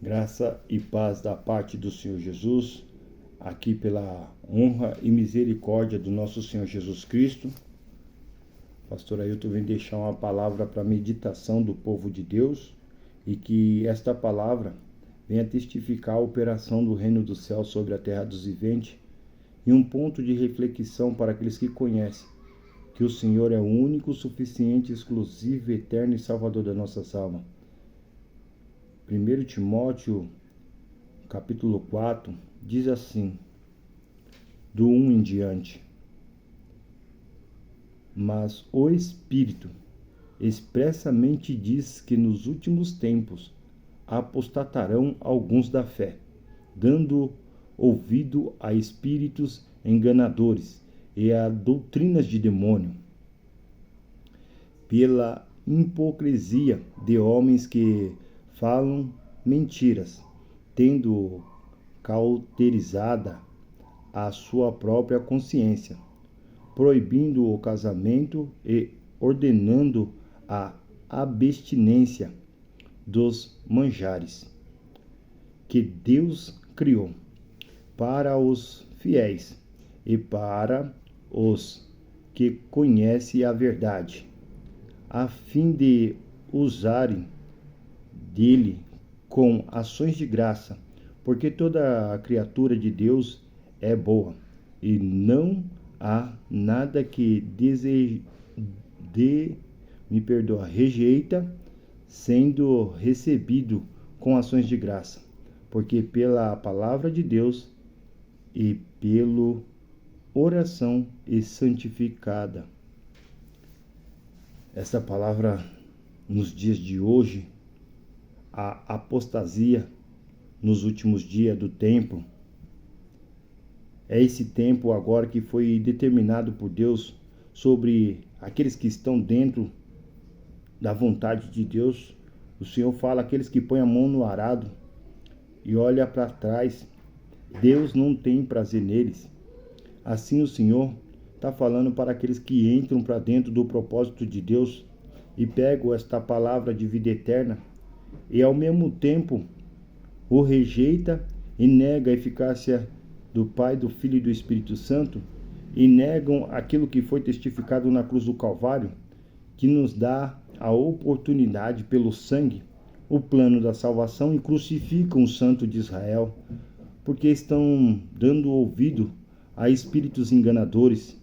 Graça e paz da parte do Senhor Jesus, aqui pela honra e misericórdia do nosso Senhor Jesus Cristo. Pastor Ailton vem deixar uma palavra para meditação do povo de Deus e que esta palavra venha testificar a operação do reino do céu sobre a terra dos viventes e um ponto de reflexão para aqueles que conhecem que o Senhor é o único, suficiente, exclusivo, eterno e salvador da nossa alma. 1 Timóteo, capítulo 4, diz assim, do 1 em diante. Mas o Espírito expressamente diz que nos últimos tempos apostatarão alguns da fé, dando ouvido a espíritos enganadores e a doutrinas de demônio, pela hipocrisia de homens que falam mentiras, tendo cauterizada a sua própria consciência, proibindo o casamento e ordenando a abstinência dos manjares que Deus criou para os fiéis e para os que conhecem a verdade, a fim de usarem dele com ações de graça, porque toda a criatura de Deus é boa, e não há nada que rejeita, sendo recebido com ações de graça, porque pela palavra de Deus e pela oração e santificada. Essa palavra nos dias de hoje, a apostasia nos últimos dias do tempo, é esse tempo agora que foi determinado por Deus sobre aqueles que estão dentro da vontade de Deus. O Senhor fala aqueles que põem a mão no arado e olha para trás, Deus não tem prazer neles. Assim o Senhor está falando para aqueles que entram para dentro do propósito de Deus e pegam esta palavra de vida eterna e ao mesmo tempo o rejeita e nega a eficácia do Pai, do Filho e do Espírito Santo e negam aquilo que foi testificado na cruz do Calvário, que nos dá a oportunidade pelo sangue, o plano da salvação, e crucificam o Santo de Israel, porque estão dando ouvido a espíritos enganadores,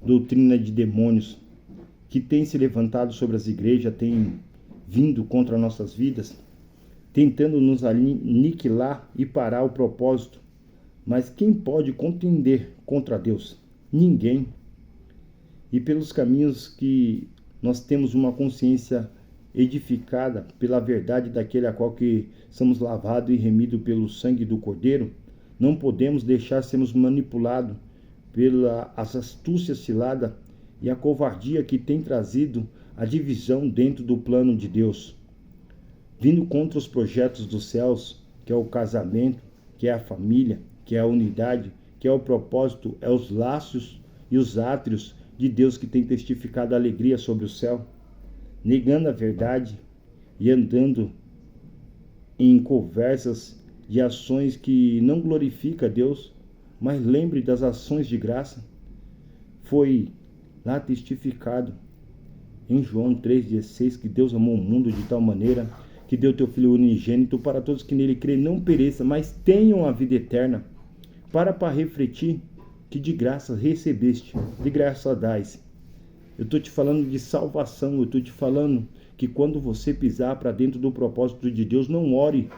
doutrina de demônios, que tem se levantado sobre as igrejas, tem vindo contra nossas vidas, tentando nos aniquilar e parar o propósito. Mas quem pode contender contra Deus? Ninguém. E pelos caminhos que nós temos uma consciência edificada pela verdade daquele a qual que somos lavados e remidos pelo sangue do Cordeiro, não podemos deixar sermos manipulados pela astúcia cilada e a covardia que tem trazido a divisão dentro do plano de Deus, vindo contra os projetos dos céus, que é o casamento, que é a família, que é a unidade, que é o propósito, é os laços e os átrios de Deus que tem testificado a alegria sobre o céu, negando a verdade e andando em conversas de ações que não glorificam a Deus, mas lembre das ações de graça. Foi lá testificado em João 3,16 que Deus amou o mundo de tal maneira que deu teu Filho unigênito para todos que nele creem não pereçam, mas tenham a vida eterna. Para refletir que de graça recebeste, de graça dás. Eu estou te falando de salvação, eu estou te falando que quando você pisar para dentro do propósito de Deus, não ore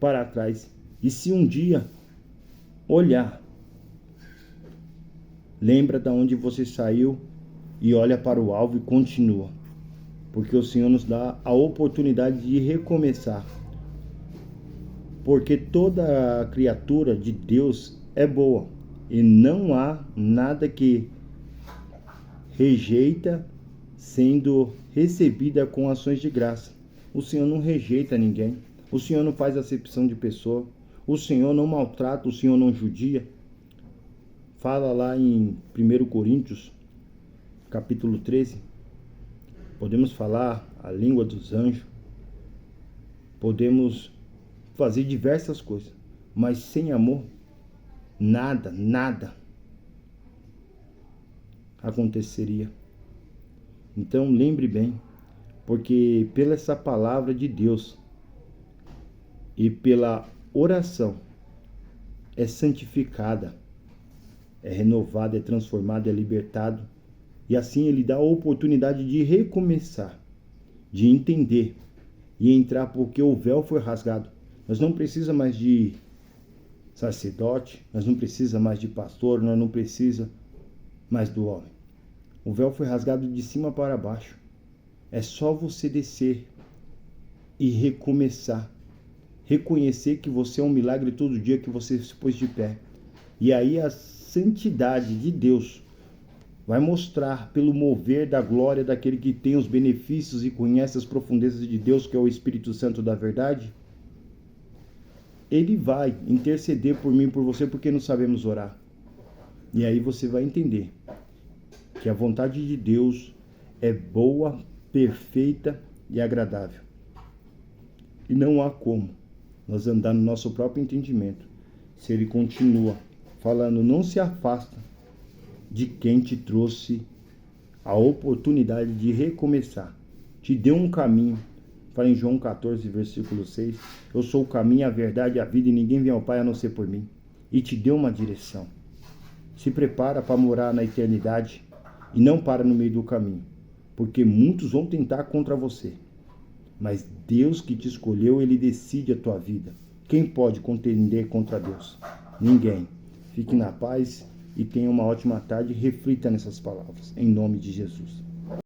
para trás. E se um dia olhar, lembra de onde você saiu e olha para o alvo e continua. Porque o Senhor nos dá a oportunidade de recomeçar. Porque toda criatura de Deus é boa. E não há nada que rejeita sendo recebida com ações de graça. O Senhor não rejeita ninguém. O Senhor não faz acepção de pessoa. O Senhor não maltrata, o Senhor não judia. Fala lá em 1 Coríntios, capítulo 13. Podemos falar a língua dos anjos. Podemos fazer diversas coisas, mas sem amor, nada aconteceria. Então lembre bem, porque pela essa palavra de Deus e pela oração é santificada, é renovado, é transformado, é libertado. E assim ele dá a oportunidade de recomeçar, de entender e entrar, porque o véu foi rasgado. Nós não precisamos mais de sacerdote, nós não precisamos mais de pastor, nós não precisamos mais do homem. O véu foi rasgado de cima para baixo. É só você descer e recomeçar. Reconhecer que você é um milagre todo dia que você se pôs de pé. E aí a santidade de Deus vai mostrar pelo mover da glória daquele que tem os benefícios e conhece as profundezas de Deus, que é o Espírito Santo da verdade. Ele vai interceder por mim e por você, porque não sabemos orar. E aí você vai entender que a vontade de Deus é boa, perfeita e agradável. E não há como nós andar no nosso próprio entendimento se ele continua falando, não se afasta de quem te trouxe a oportunidade de recomeçar, te deu um caminho. Fala em João 14, versículo 6, eu sou o caminho, a verdade e a vida, e ninguém vem ao Pai a não ser por mim. E te deu uma direção. Se prepara para morar na eternidade e não para no meio do caminho, porque muitos vão tentar contra você. Mas Deus que te escolheu, ele decide a tua vida. Quem pode contender contra Deus? Ninguém. Fique na paz e tenha uma ótima tarde. Reflita nessas palavras. Em nome de Jesus.